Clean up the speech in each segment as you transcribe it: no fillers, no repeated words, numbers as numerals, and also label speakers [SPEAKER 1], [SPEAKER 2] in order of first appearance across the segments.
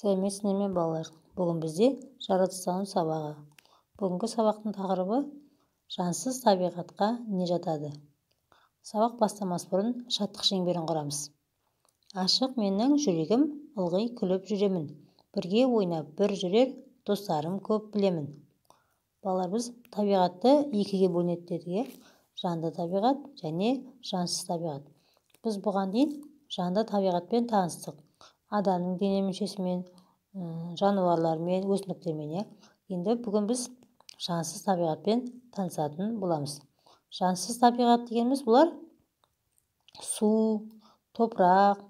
[SPEAKER 1] Сәлеметсіздер ме балалар? Бүгін бізде жаратылыстану сабағы. Бүгінгі сабақтың тақырыбы жансыз табиғатқа не жатады? Сабақ бастамас бұрын шаттық шеңберін құрамыз. Ашық менің жүрегім, ылғи күліп жүремін. Бірге ойнап бір жүрер, достарым көп білемін. Балалар, біз табиғатты екіге бөлінеді дедік. Жанды табиғат және жансыз табиғат. Біз бұған дейін жанды табиғатпен таныстық. Адамның дене мүшесімен, жануарлармен, өсімдіктермен. Енді бүгін біз жансыз табиғатпен танысатын боламыз. Жансыз табиғат дегеніміз бұлар су, топырақ,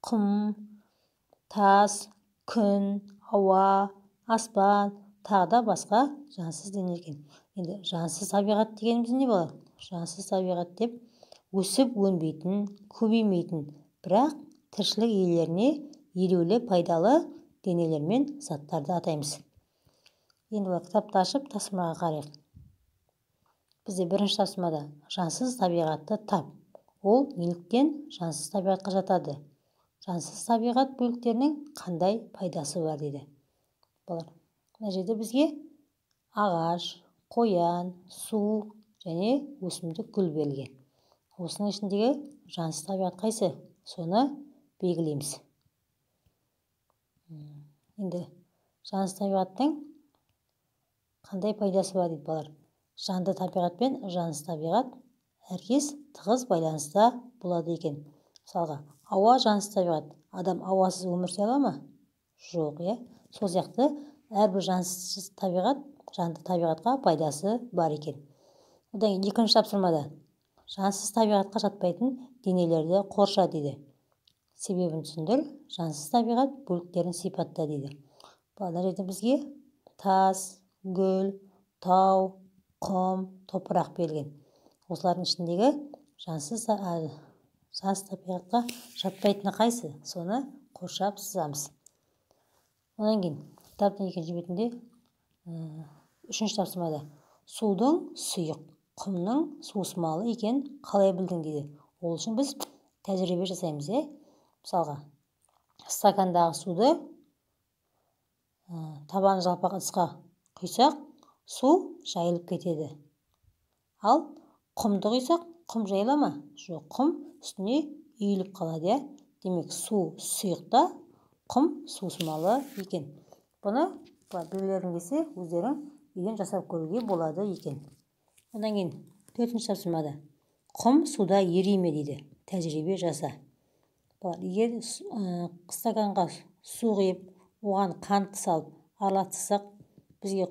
[SPEAKER 1] құм, тас, күн, ауа, аспан, тағы да басқа жансыз денелер екен. Енді жансыз табиғат дегеніміз не болады? Жансыз табиғат деп өсіп өнбейтін, көбеймейтін, бірақ тіршілік иелеріне елеулі пайдалы денелер мен заттарды атаймыз. Енді кітапты ашып тапсырмаға қарайық. Бізде бірінші тапсырмада жансыз табиғатты тап. Ол неліктен жансыз табиғатқа жатады? Жансыз табиғат бөліктерінің қандай пайдасы бар дейді. Мына жерде бізге ағаш, қоян, су және өсімдік гүл берілген. Осының ішіндегі жансыз табиғат қайсы? Соны белгілейміз. Енді жансыз табиғаттың қандай пайдасы бар дейді балалар. Жанды табиғат пен жансыз табиғат әркез тығыз байланыста болады екен. Мысалға, ауа жансыз табиғат. Адам ауасыз өмір сүре ала ма? Жоқ, Сол сияқты әрбір жансыз табиғат жанды табиғатқа пайдасы бар екен. Одан кейін екінші тапсырмада жансыз табиғатқа жатпайтын денелерді қорша дейді. Себебін түсіндір, жансыз табиғат бөліктерін сипатта дейді. Балалар, жерде бізге тас, гүл, тау, құм, топырақ берілген. Осылардың ішіндегі жансыз табиғатқа жатпайтыны қайсы? Соны қоршап сызамыз. Одан кейін кітаптың екінші бетінде үшінші тапсырмада судың сұйық, құмның суысмалы екен қалай білдің дейді. Ол үшін біз тәжірибе жасаймыз. Мысалға, стакандағы суды табаны жалпақ ыдысқа құйсақ, су жайылып кетеді. Ал құмды құйсақ, құм жайыла ма? Жоқ, құм үстіне үйіліп қалады. Демек, су сұйықта, құм суысмалы екен. Бұны білгілерің келсе, өздерің үйден жасап көруге болады екен. Одан кейін төртінші тапсырмада құм суда ериме дейді. Тәжірибе жаса. Егер стаканға су құйып, оған қант салып, араластырсақ, бізге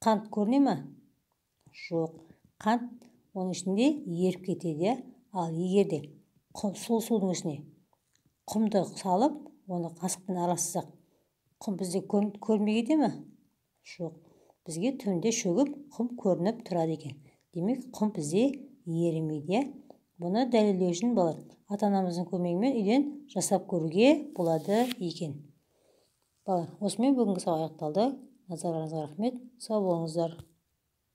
[SPEAKER 1] қант көріне ме? Жоқ. Қант оның ішінде еріп кетеді. Ал егер де сол судың ішіне құмды салып, оны қасықпен араластырсақ, құм бізде көрмей кете ме? Жоқ. Бізге түбінде шөгіп, құм көрініп тұрады екен. Демек, құм бізде ерімейді. Бұны дәлелдеу үшін балалар, ата-анамыздың көмегімен үйден жасап көруге болады екен. Балалар, осымен бүгінгі сабақ аяқталды. Назарларыңызға рахмет. Сау болыңыздар.